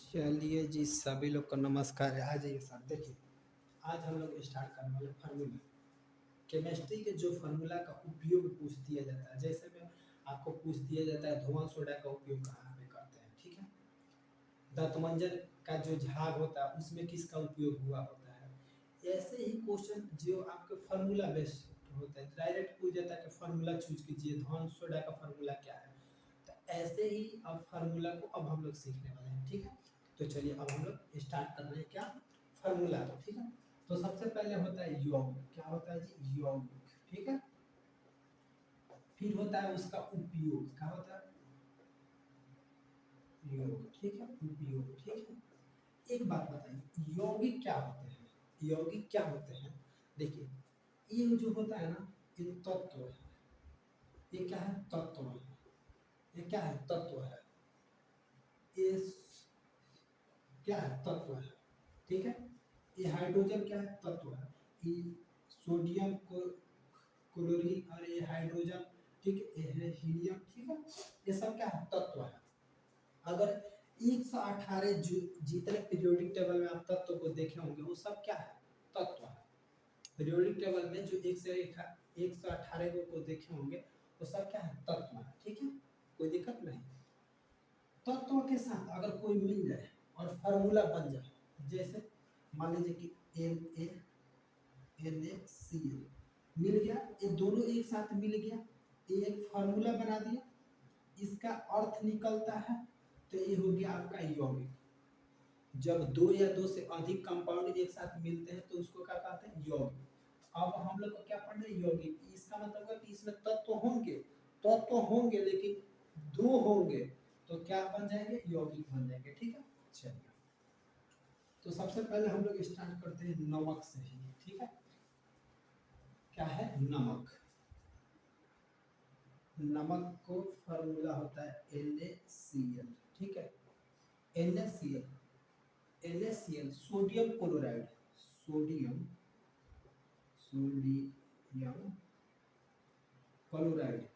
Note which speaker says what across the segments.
Speaker 1: चलिए जी, सभी लोग को नमस्कार है। आ जाइए सर, देखिए आज हम लोग स्टार्ट करने वाले फार्मूला। केमिस्ट्री के जो फार्मूला का उपयोग पूछ दिया जाता है, जैसे में आपको पूछ दिया जाता है धुआं सोडा का उपयोग कहाँ पे करते हैं, ठीक है। दंतमंजन का जो झाग होता है उसमें किसका उपयोग हुआ होता है। ऐसे ही क्वेश्चन जो आपके फार्मूला बेस्ड होता है, डायरेक्ट पूछ जाता है कि फार्मूला चूज कीजिए, धुआं सोडा का फार्मूला क्या है। तो ऐसे ही अब फार्मूला को अब हम लोग सीखने वाले हैं, ठीक है। तो चलिए अब हम लोग स्टार्ट कर रहे हैं क्या, फार्मूला को, ठीक है। तो सबसे पहले होता है यौगिक, क्या होता है जी, यौगिक, ठीक है। फिर होता है उसका उपयोग, क्या होता है, योग, ठीक है, उपयोग, ठीक है। एक बात बताइए, यौगिक क्या होते हैं, यौगिक क्या होते हैं। देखिए ये जो होता है ना, ये तत्व है, ये क्या है, तत्व है, ये क्या है, तत्व है, ये क्या है, तत्व है, ठीक है। ये हाइड्रोजन क्या है, तत्व है। ये सोडियम को क्लोरीन और ये हाइड्रोजन, ठीक है, ये है हीलियम, ठीक है। ये सब क्या है, तत्व है। अगर 118 जो जितने पीरियोडिक टेबल में आप तत्व को देखे होंगे वो सब क्या है, तत्व है। पीरियोडिक टेबल में जो 118 को देखे होंगे वो सब क्या है, तत्व है, ठीक है। कोई दिक्कत नहीं। तत्व के साथ अगर कोई मिल जाए और फार्मूला बन जाए, जैसे मान लीजिए कि NaCl मिल गया, ये दोनों एक साथ मिल गया, ये एक फार्मूला बना दिया, इसका अर्थ निकलता है, तो ये हो गया आपका यौगिक। जब दो या दो से अधिक कंपाउंड एक साथ मिलते हैं तो उसको क्या कहते हैं, यौगिक। अब हम लोग को क्या पढ़ना है, यौगिक। इसका मतलब है कि इसमें तत्व होंगे लेकिन दो होंगे तो क्या बन जाएंगे, यौगिक बन जाएंगे, ठीक है। चलिए तो सबसे पहले हम लोग स्टार्ट करते हैं नमक से ही, ठीक है। क्या है, नमक। नमक को फार्मूला होता है NaCl, ठीक है। NaCl sodium chloride, sodium chloride,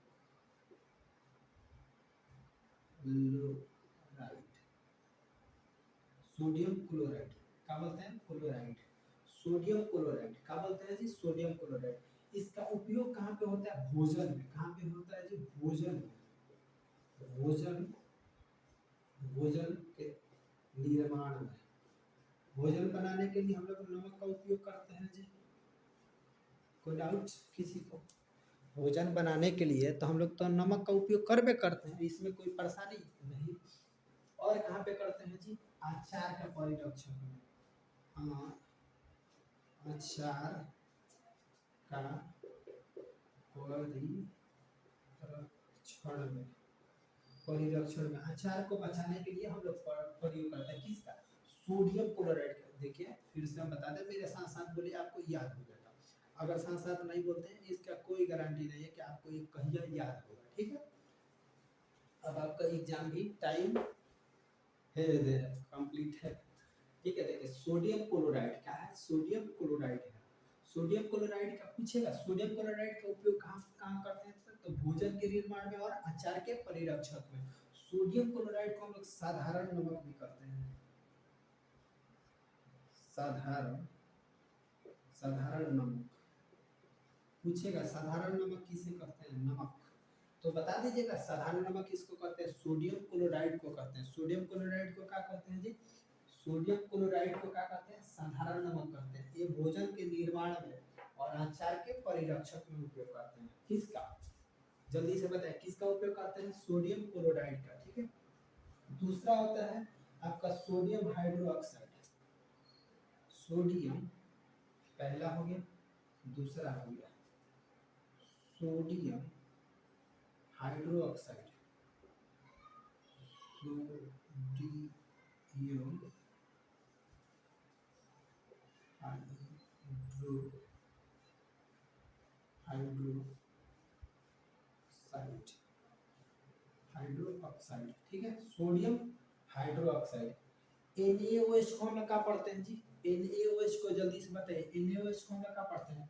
Speaker 1: sodium chloride क्या बोलते हैं, क्लोराइड। सोडियम क्लोराइड क्या बोलते हैं जी, सोडियम क्लोराइड। इसका उपयोग कहाँ पे होता है, भोजन में। कहाँ पे होता है जी, भोजन में। भोजन भोजन के निर्माण में, भोजन बनाने के लिए हम लोग नमक का उपयोग करते हैं जी। कोई डाउट किसी को, भोजन बनाने के लिए तो हम लोग तो नमक का उपयोग करबे करते हैं, इसमें कोई परेशानी नहीं। और कहाँ पे करते हैं जी, अचार का परिरक्षण में। हाँ, अचार का परिरक्षण में अचार को बचाने के लिए हम लोग प्रयोग करते हैं किसका, सोडियम क्लोराइड का। देखिए फिर से हम बता दें, मेरे साथ साथ बोलिए, आपको याद हो जाएगा। अगर साथ साथ नहीं बोलते हैं इसका कोई गारंटी नहीं है कि आपको ये कहिया याद होगा, ठीक है। अब आपका एग्जाम भी टाइम है कंप्लीट है, ठीक है। देखिए सोडियम क्लोराइड क्या है, सोडियम क्लोराइड है। सोडियम क्लोराइड का पूछेगा, सोडियम क्लोराइड का उपयोग कहाँ कहाँ करते हैं, तो भोजन के निर्माण में और अचार के परिरक्षक में। सोडियम क्लोराइड को हम लोग साधारण नमक भी करते हैं, साधारण साधारण नमक पूछेगा। साधारण नमक किसे कहते हैं, नमक। तो बता दीजिएगा साधारण नमक किसको कहते हैं, सोडियम क्लोराइड को कहते हैं। सोडियम क्लोराइड को क्या कहते हैं जी, सोडियम क्लोराइड को क्या कहते हैं, साधारण नमक कहते हैं। ये भोजन के निर्माण में और अचार के परिरक्षक में उपयोग करते हैं। किसका, जल्दी से बताएं, किसका उपयोग करते हैं, सोडियम क्लोराइड का, ठीक है। दूसरा होता है आपका सोडियम हाइड्रोक्साइड। सोडियम पहला हो गया, दूसरा हो गया सोडियम हाइड्रोक्साइड। सोडियम हाइड्रोक्साइड, ठीक है। Sodium hydroxide. NaOH को हम लोग क्या पढ़ते हैं जी, NaOH को जल्दी से बताइए, NaOH को हम लोग क्या पढ़ते हैं,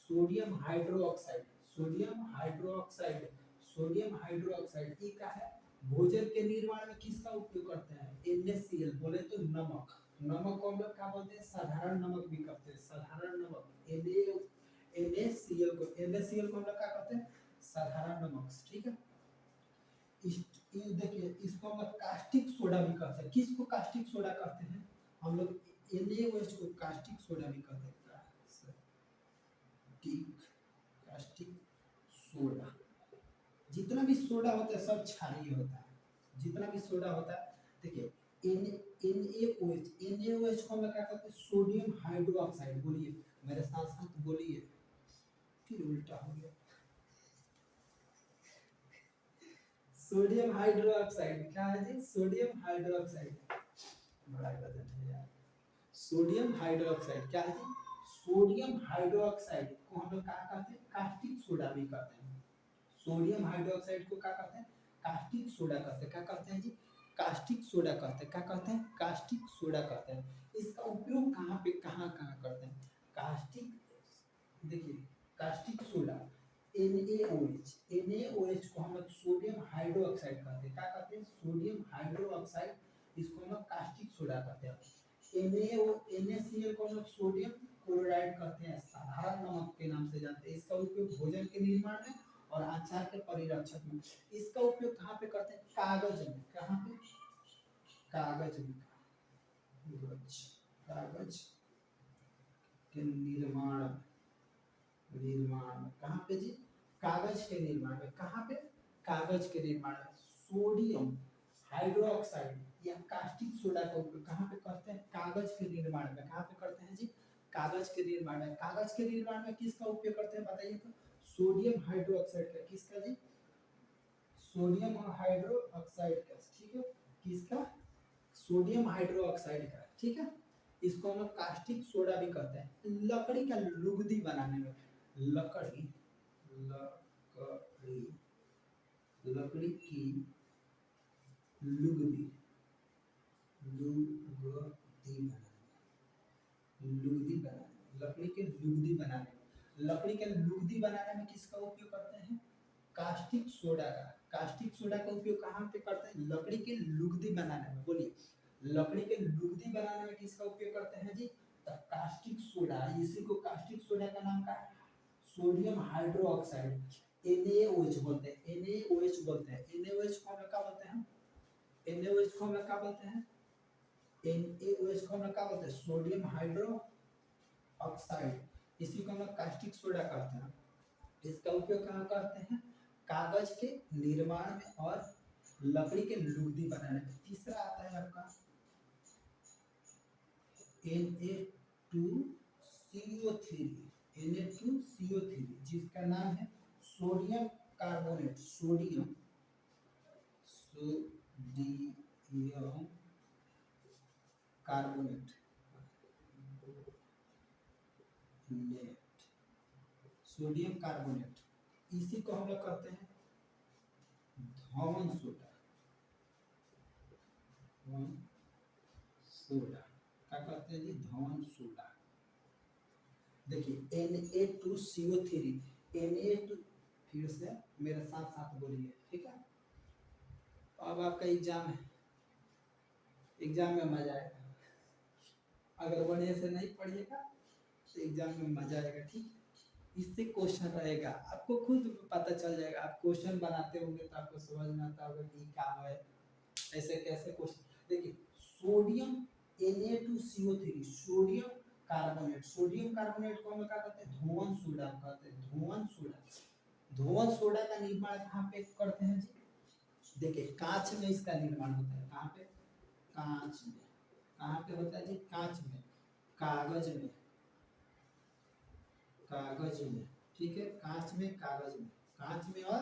Speaker 1: sodium hydroxide. Sodium hydroxide, sodium hydroxide ये क्या है, भोजन के निर्माण में किसका उपयोग करते हैं, NaCl बोले तो नमक, नमक को हम लोग क्या बोलते हैं, साधारण नमक भी कहते हैं, साधारण नमक। NaCl को हम लोग क्या कहते हैं, साधारण नमक, ठीक है। ये देखिए इसको हम लोग कास्टिक सोडा भी कहते हैं। किसको कास्टिक सोडा कहते हैं हम लोग, NaOH को कास्टिक सोडा भी कहते हैं, कास्टिक सोडा। जितना भी सोडा होता है सब क्षारीय होता है, जितना भी सोडा होता है। देखिए NaOH को हम लोग क्या कहते हैं, सोडियम हाइड्रोक्साइड। बोलिए मेरे साथ साथ बोलिए, फिर उल्टा हो गया। सोडियम हाइड्रोक्साइड क्या है जी, सोडियम हाइड्रोक्साइड, बड़ा वजन है यार। सोडियम हाइड्रोक्साइड क्या है जी, सोडियम हाइड्रोक्साइड को हम लोग क्या कहते हैं, कास्टिक सोडा भी कहते हैं। सोडियम हाइड्रोक्साइड को क्या कहते हैं, कास्टिक सोडा कहते हैं। क्या कहते हैं जी, कास्टिक सोडा कहते हैं। क्या कहते हैं, कास्टिक सोडा कहते हैं। इसका उपयोग कहाँ पे कहाँ कहाँ करते हैं, कास्टिक, देखिए कास्टिक सोडा NaOH को हम लोग सोडियम हाइड्रोक्साइड कहते हैं। क्या कहते हैं, सोडियम हाइड्रोक्साइड, इसको हम लोग कास्टिक सोडा कहते हैं। NaCl को हम लोग सोडियम क्लोराइड कहते हैं, साधारण नमक के नाम से जानते हैं। इसका उपयोग भोजन के निर्माण में और अचार के परिरक्षण में। इसका उपयोग कहाँ पे करते हैं, कागज में। कहाँ पे, कागज में, कागज के निर्माण, कहाँ पे जी, कागज के निर्माण में। कहाँ पे, कागज के निर्माण में सोडियम हाइड्रोक्साइड या कास्टिक सोडा का उपयोग कहाँ पे करते हैं, कागज के निर्माण में। कहाँ पे करते हैं जी, कागज के निर्माण में। कागज के निर्माण में किसका उपयोग करते हैं बताइए तो, सोडियम हाइड्रोक्साइड का। किसका जी, सोडियम हाइड्रोक्साइड का, ठीक है। किसका, सोडियम हाइड्रोक्साइड का, ठीक है। इसको हम लोग कास्टिक सोडा भी कहते हैं। लकड़ी का लुगदी बनाने में, लकड़ी की लुगदी बनाने, लकड़ी के लुगदी बनाने में, लकड़ी के लुगदी बनाने में किसका उपयोग करते हैं, कास्टिक सोडा का। कास्टिक सोडा का उपयोग कहाँ पे करते हैं, लकड़ी के लुगदी बनाने में। बोलिए लकड़ी के लुगदी बनाने में किसका उपयोग करते हैं जी, कास्टिक सोडा। इसी को कास्टिक सोडा का नाम का है सोडियम हाइड्रोक्साइड, NaOH बोलते हैं। NaOH बोलते हैं। NaOH को हम क्या बोलते हैं, NaOH को हम क्या बोलते हैं, NaOH को हम क्या बोलते हैं, सोडियम हाइड्रोक्साइड। इसी को हम कास्टिक सोडा कहते हैं। इसका उपयोग कहाँ करते हैं, कागज के निर्माण में और लकड़ी के लुगदी बनाने में। तीसरा आता है आपका Na2CO3, जिसका नाम है sodium carbonate, sodium carbonate, sodium carbonate. इसी को हम लोग कहते हैं धवन सोडा, क्या कहते हैं जी, धवन सोडा। देखिए Na2CO3, Na2, फिर से मेरे साथ साथ बोलिए, ठीक है। अब आपका एग्जाम है, एग्जाम में मजा आएगा। अगर बढ़िया से नहीं पढ़िएगा तो एग्जाम में मजा आएगा, ठीक। इससे क्वेश्चन रहेगा, आपको खुद पता चल जाएगा। आप क्वेश्चन बनाते होंगे तो आपको समझ में आता होगा कि क्या है, ऐसे कैसे क्वेश्चन। देखिए sodium Na2CO3, sodium carbonate, sodium carbonate को हम क्या कहते हैं, धोवन सोडा कहते हैं। धोवन सोडा, धोवन सोडा का निर्माण कहाँ पे करते हैं जी, देखिए कांच में इसका निर्माण होता है। कहाँ पे, कांच में। कहाँ पे होता है जी, कांच में, कागज में, कागज में, ठीक है। कांच में, कागज में, कांच में और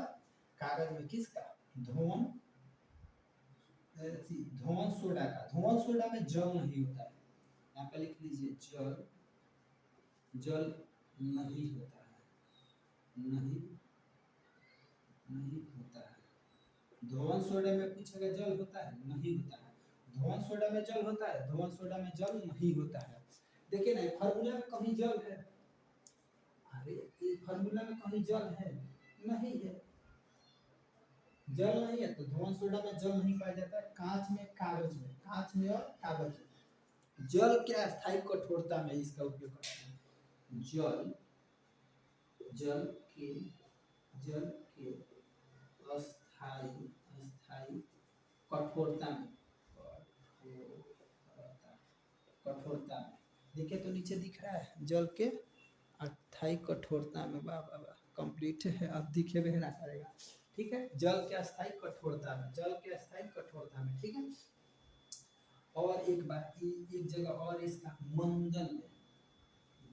Speaker 1: कागज में। किसका, धोवन, धोवन सोडा का। धोवन सोडा में जल नहीं होता है, यहाँ पे लिख लीजिए जल, जल नहीं होता है, नहीं होता है। धोवन सोडा में पूछेगा जल होता है, नहीं होता है। धोवन सोडा में जल होता है, धोवन सोडा में जल नहीं होता है। देखिए ना फार्मूला में कहीं जल है, अरे ये फार्मूला में कहीं जल है, नहीं है। जल नहीं है तो धोवन सोडा में जल नहीं पाया जाता है। कांच में, कागज में, कांच में और कागज में। जल के अस्थायी कठोरता में इसका उपयोग करते हैं। जल जल के अस्थायी अस्थायी कठोरता में कठोरता में देखिए तो नीचे दिख रहा है जल के अस्थायी कठोरता में। वाह वाह वाह, कंप्लीट है, अब दिखे भी ना करेगा। ठीक है, जल के अस्थायी कठोरता में, जल के अस्थायी कठोरता में। ठीक है, और एक बार एक जगह और इसका मंदन में,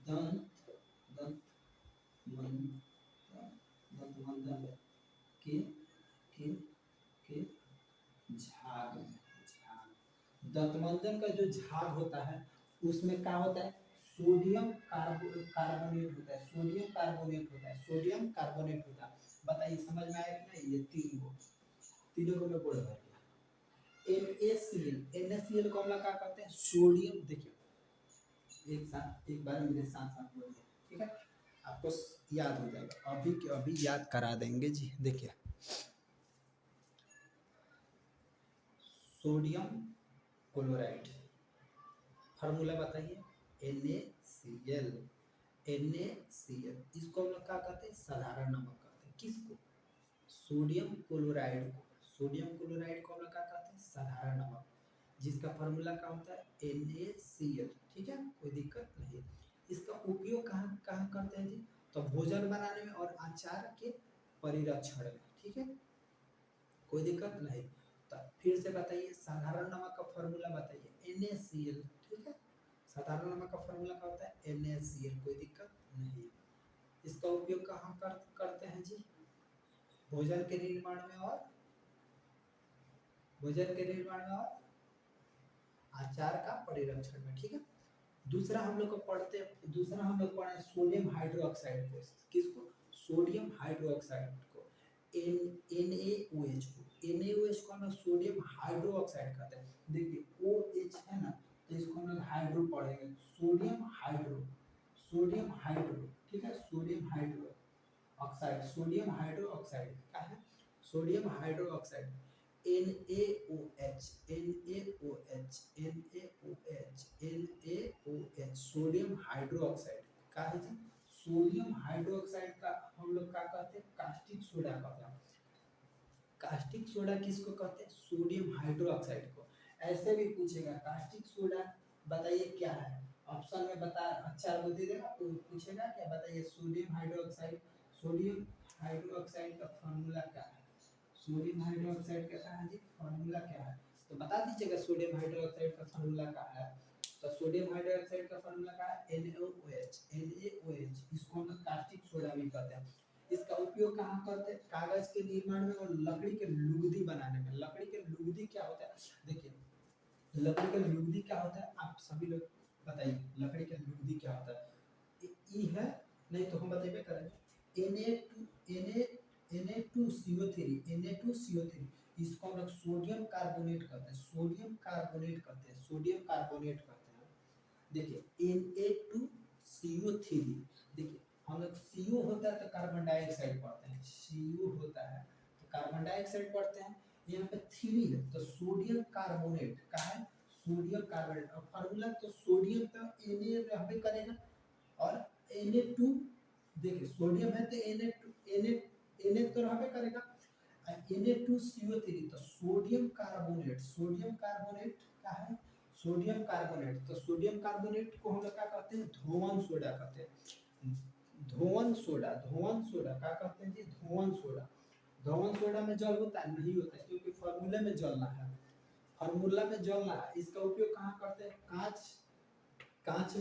Speaker 1: दंत दंत दंत मंदन में के के के झाग में, झाग दंतमंजन का जो झाग होता है उसमें क्या होता है, सोडियम कार्बोनेट होता है, सोडियम कार्बोनेट होता है, सोडियम कार्बोनेट होता है। बताइए समझ में आया कि नहीं? ये तीनों को मैं बोल रहा हूँ। NaCl को हम लोग क्या कहते हैं, सोडियम। देखिए एक साथ एक बार मेरे साथ साथ बोलिए, ठीक है, आपको याद हो जाएगा, अभी के अभी याद करा देंगे जी। देखिए सोडियम क्लोराइड, फार्मूला बताइए, NaCl। इसको हम लोग क्या कहते हैं, साधारण नमक कहते हैं। किसको? सोडियम क्लोराइड को। सोडियम क्लोराइड को हम लोग क्या कहते हैं, साधारण नमक, जिसका फार्मूला क्या होता है, NaCl। ठीक है, कोई दिक्कत नहीं। इसका उपयोग कहाँ कहाँ करते हैं जी? तो भोजन बनाने में और अचार के परिरक्षण में। ठीक है, कोई दिक्कत नहीं। तो फिर से बताइए, साधारण नमक का फार्मूला बताइए, NaCl। ठीक है, साधारण नमक का फार्मूला क्या होता है, NaCl। कोई दिक्कत नहीं। इसका उपयोग कहाँ करते हैं जी? भोजन के निर्माण में और आचार का परिरक्षण में। ठीक है, दूसरा हम लोग पढ़े सोडियम हाइड्रोक्साइड को। किसको? सोडियम हाइड्रोक्साइड को, NaOH को। NaOH को हम सोडियम हाइड्रोक्साइड कहते हैं। देखिए OH है ना, तो इसको हम लोग हाइड्रो पढ़ेंगे, सोडियम हाइड्रो। ठीक है, sodium hydro oxide, sodium hydro oxide क्या है, sodium hydro oxide. NaOH sodium hydro oxide का है जी। सोडियम हाइड्रो ऑक्साइड का हम लोग क्या कहते हैं, कास्टिक सोडा कहते हैं। कास्टिक सोडा किसको कहते हैं, सोडियम हाइड्रो ऑक्साइड को। ऐसे भी पूछेगा कास्टिक सोडा बताइए क्या है, ऑप्शन में बता अच्छा वो दे देगा, तो पूछेगा क्या, बताइए sodium hydro oxide. Sodium hydro oxide का फार्मूला क्या है, सोडियम हाइड्रो ऑक्साइड का है जी, फार्मूला क्या है, तो बता दीजिएगा सोडियम हाइड्रो ऑक्साइड का फार्मूला क्या है। तो सोडियम हाइड्रो ऑक्साइड का फार्मूला क्या है, NaOH। इसको हम कास्टिक सोडा भी कहते हैं। इसका उपयोग कहाँ करते हैं, कागज के निर्माण में और लकड़ी के लुगदी बनाने में। लकड़ी के लुगदी क्या होता है, देखिए लकड़ी का लुगदी क्या होता है, आप सभी लोग बताइए लकड़ी का लुगदी क्या होता है। ई है नहीं तो हम बताइए करेंगे, Na2CO3। इसको हम लोग सोडियम कार्बोनेट कहते हैं, सोडियम कार्बोनेट कहते हैं। देखिए Na2CO3, देखिए हम लोग CO होता है तो कार्बन डाइऑक्साइड पढ़ते हैं, CO होता है तो कार्बन डाइऑक्साइड पढ़ते हैं। यहाँ पे 3 है तो सोडियम कार्बोनेट का है, सोडियम कार्बोनेट। और फार्मूला तो सोडियम तो Na रहबे करेगा, और Na2 देखिए सोडियम है तो Na तो रहबे करेगा, Na2CO3 तो सोडियम कार्बोनेट का है, सोडियम कार्बोनेट। तो सोडियम कार्बोनेट को हम लोग क्या कहते हैं, धोवन सोडा कहते हैं। धोवन सोडा क्या कहते हैं जी, धोवन सोडा। धोवन सोडा में जल होता है, नहीं होता है, क्योंकि फार्मूले में जलना है, इसका उपयोग कहाँ करते हैं, कांच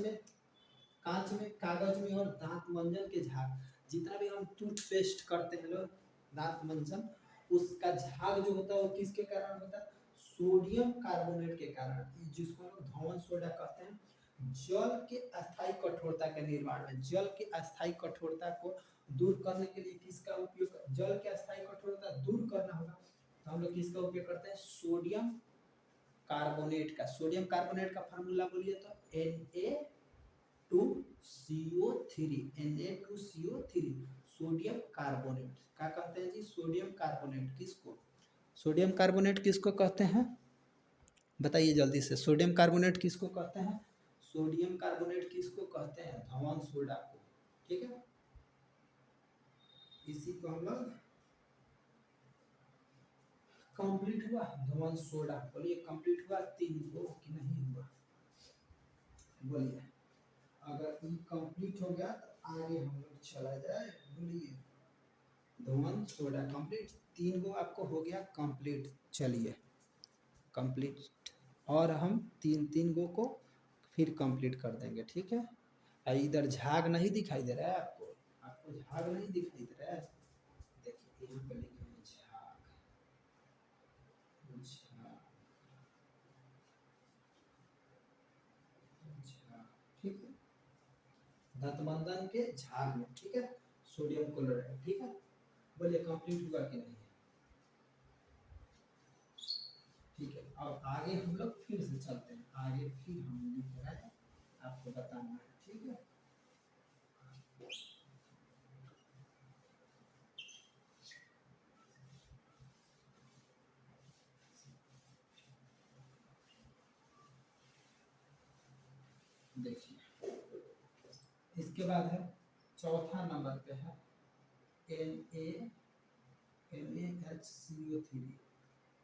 Speaker 1: में, कागज में और दांत मंजन के झाग। जितना भी हम टूथपेस्ट करते हैं लोग, दांत मंजन, उसका झाग जो होता है वो किसके कारण होता है, सोडियम कार्बोनेट के कारण, जिसको हम लोग धोवन सोडा कहते हैं। जल के अस्थायी कठोरता के निर्माण में, जल के अस्थायी कठोरता को दूर करने के लिए किसका उपयोग, जल के अस्थायी कठोरता दूर करना होगा तो हम लोग किसका उपयोग करते हैं, सोडियम कार्बोनेट का। सोडियम कार्बोनेट का फार्मूला बोलिए तो Na2CO3 सोडियम कार्बोनेट क्या कहते हैं जी, सोडियम कार्बोनेट। किसको, सोडियम कार्बोनेट किसको कहते हैं, बताइए जल्दी से, सोडियम कार्बोनेट किसको कहते हैं? सोडियम कार्बोनेट किसको कहते हैं? धवन सोडा को। ठीक है, इसी को हम लोग कंप्लीट हुआ धवन सोडा। बोलिए कंप्लीट हुआ 3 को कि नहीं हुआ? बोलिए, अगर ये कंप्लीट हो गया तो आगे हम लोग चला जाए। बोलिए, धवन सोडा कंप्लीट, 3 को आपको हो गया कंप्लीट। चलिए कंप्लीट, और हम 3 गो को फिर कंप्लीट कर देंगे। ठीक है, इधर झाग नहीं दिखाई दे रहा है आपको? आपको झाग नहीं दिखाई दे रहा है? देखिए यहाँ पे लिखे हैं झाग, झाग, झाग। ठीक है, दंतमंदन के झाग में। ठीक है, सोडियम क्लोराइड। ठीक है, बोलिए कंप्लीट हुआ कि नहीं? ठीक है, अब आगे हम लोग फिर से चलते हैं। आगे फिर हम लिख रहे हैं, आपको बताना है। ठीक है, देखिए इसके बाद है चौथा नंबर पे है NaHCO3।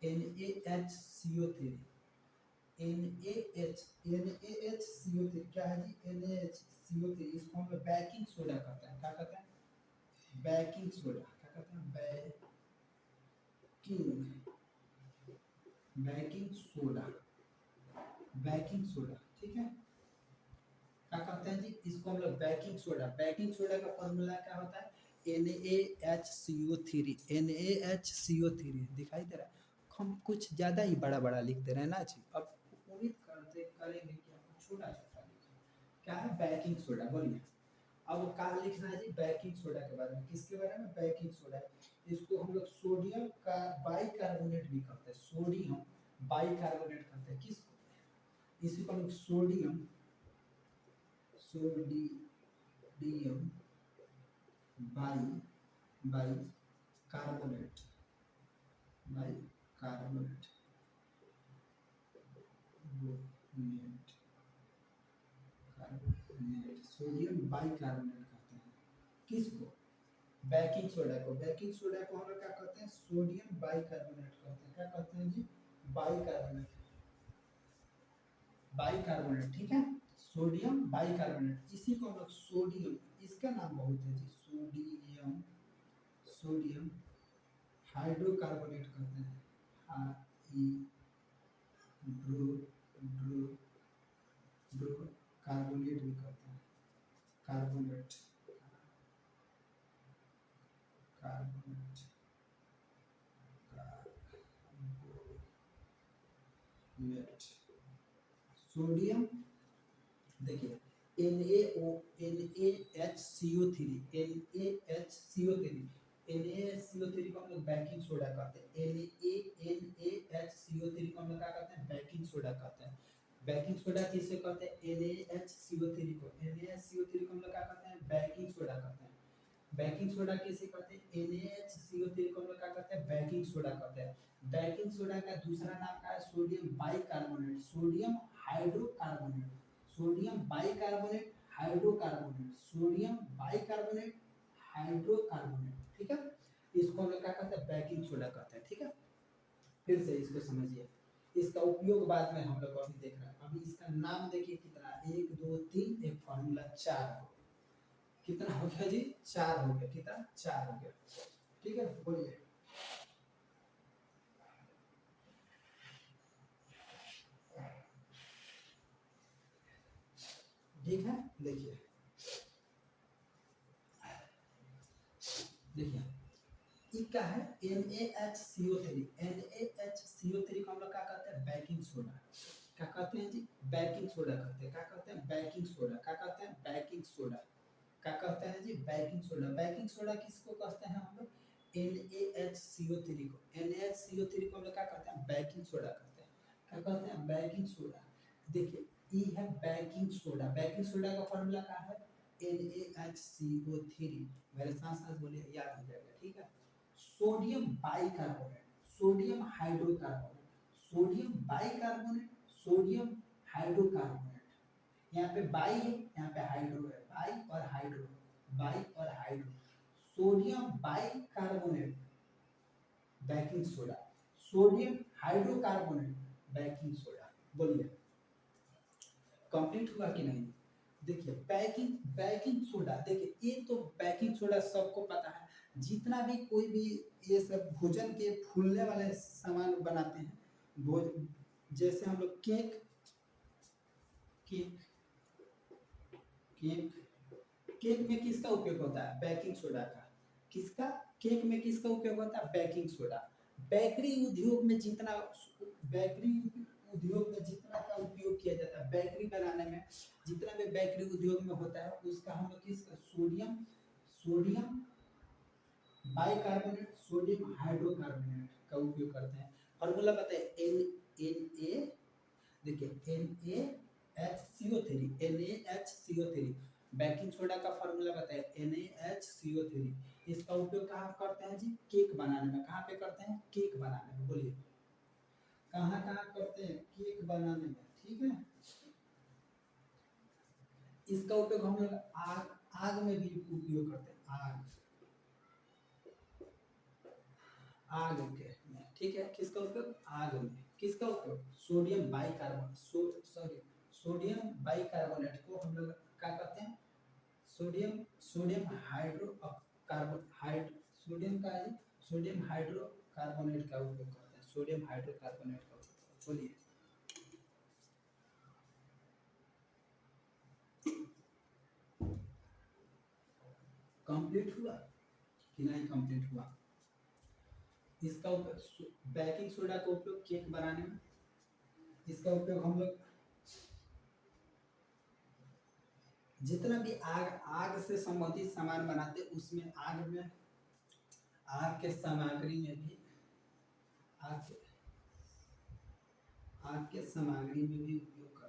Speaker 1: NaHCO3, NaHCO3 क्या है जी? NaHCO3, इसको हम लोग बेकिंग सोडा कहते हैं। क्या कहते हैं? Baking soda. क्या कहते हैं? Baking soda, baking soda. ठीक है, क्या कहते हैं जी? इसको हम लोग बेकिंग सोडा। बेकिंग सोडा का फॉर्मूला क्या होता है? NaHCO3। NaHCO3 दिखाई दे रहा है? हम कुछ ज़्यादा ही बड़ा बड़ा लिख दे रहे हैं ना जी। अब उम्मीद करते करेंगे कि आपको छोटा छोटा लिखें। क्या है? Baking soda. बोलिए, अब क्या लिखना है जी? बेकिंग सोडा के बारे में। किसके बारे में? Baking soda. इसको हम लोग सोडियम का बाइकार्बोनेट भी कहते हैं। सोडियम बाइकार्बोनेट कहते हैं किसको? इसी को हम लोग sodium by by carbonate, by carbonate, carbonate, sodium bicarbonate कहते हैं किसको? बेकिंग सोडा को। बेकिंग सोडा को हम लोग क्या कहते हैं? सोडियम बाइकार्बोनेट कहते हैं। क्या कहते हैं जी? Bicarbonate, bicarbonate. ठीक है, सोडियम बाइकार्बोनेट। इसी को हम लोग सोडियम, इसका नाम बहुत है जी, सोडियम, सोडियम हाइड्रोकार्बोनेट कहते हैं। हाइड्रो ड्रो ड्रो कार्बोनेट भी कहते हैं। Carbonate, carbonate, carbonate. सोडियम, देखिए NaHCO3, NaHCO3, NaHCO3 को हम लोग बेकिंग सोडा कहते हैं। NaHCO3 को हम लोग क्या कहते हैं? बेकिंग सोडा कहते हैं। बेकिंग सोडा किसे कहते हैं? NaHCO3 को। NaHCO3 को हम लोग क्या कहते हैं? बेकिंग सोडा कहते हैं। बेकिंग सोडा किसे कहते हैं? NaHCO3 को हम लोग क्या कहते हैं? बेकिंग सोडा कहते हैं। बेकिंग सोडा का दूसरा नाम क्या है? Sodium bicarbonate, sodium hydrocarbonate, sodium bicarbonate hydrocarbonate, sodium bicarbonate hydrocarbonate. ठीक है, इसको हम लोग क्या कहते हैं? बेकिंग सोडा कहते हैं। ठीक है, फिर से इसको समझिए। इसका उपयोग बाद में हम लोग अभी देख रहे हैं। अभी इसका नाम देखिए कितना, 1 2 3, एक फॉर्मूला 4। कितना हो गया जी? 4 हो गया। कितना? 4 हो गया। ठीक है, बोलिए। ठीक है, देखिए देखिए ये क्या है? NaHCO3। NaHCO3 को हम लोग क्या कहते हैं? Baking soda. क्या कहते हैं जी? बेकिंग सोडा कहते हैं। क्या कहते हैं? Baking soda. क्या कहते हैं? Baking soda. क्या कहते हैं जी? Baking soda. बेकिंग सोडा किसको कहते हैं हम लोग? NaHCO3 को। NaHCO3 को हम लोग क्या कहते हैं? बेकिंग सोडा कहते हैं। क्या कहते हैं? Baking soda. देखिए ई है बेकिंग सोडा। बेकिंग सोडा का फॉर्मूला क्या है? NaHCO3। मेरे साथ साथ बोलिए, याद हो जाएगा। ठीक है, sodium bicarbonate, sodium hydrocarbonate, sodium bicarbonate, sodium hydrocarbonate. यहाँ पे बाई है, यहाँ पे हाइड्रो है, बाई और हाइड्रो, बाई और hydro. Sodium bicarbonate baking soda, sodium hydrocarbonate baking soda. बोलिए कंप्लीट हुआ कि नहीं? देखिए बेकिंग बेकिंग सोडा, देखिए ये तो बेकिंग सोडा सबको पता है। जितना भी कोई भी ये सब भोजन के फूलने वाले सामान बनाते हैं, भोज जैसे हम लोग केक केक केक केक में किसका उपयोग होता है? बेकिंग सोडा का। किसका? केक में किसका उपयोग होता है? Baking soda. बेकरी उद्योग में जितना बेकरी उद्योग में जितना का उपयोग किया जाता है, बेकरी बनाने में जितना भी बेकरी उद्योग में होता है, उसका हम लोग किसका? Sodium sodium bicarbonate, sodium hydrocarbonate का उपयोग करते हैं। फॉर्मूला बताइए, एन ए, देखिए NaHCO3 बेकिंग सोडा का फॉर्मूला बताइए, NaHCO3। इसका उपयोग कहाँ करते हैं जी? केक बनाने में। कहाँ पे करते हैं? केक बनाने में। बोलिए कहाँ कहाँ करते हैं? केक बनाने में, ठीक है। इसका उपयोग हम लोग आग आग में भी उपयोग करते हैं, आग के में, ठीक है। किसका उपयोग? आग में। किसका उपयोग? सोडियम बाइकार्बोनेट, सोडियम बाइकार्बोनेट को हम लोग क्या करते हैं? Sodium sodium hydro carbon hide sodium का है, सोडियम हाइड्रोकार्बोनेट का उपयोग करते हैं, सोडियम हाइड्रोकार्बोनेट का उपयोग। बोलिए कंप्लीट हुआ कि नहीं? कंप्लीट हुआ। इसका उपयोग बेकिंग सोडा का उपयोग केक बनाने में। इसका उपयोग हम लोग जितना भी आग से संबंधित सामान बनाते, उसमें आग के सामग्री में भी आग के सामग्री में भी उपयोग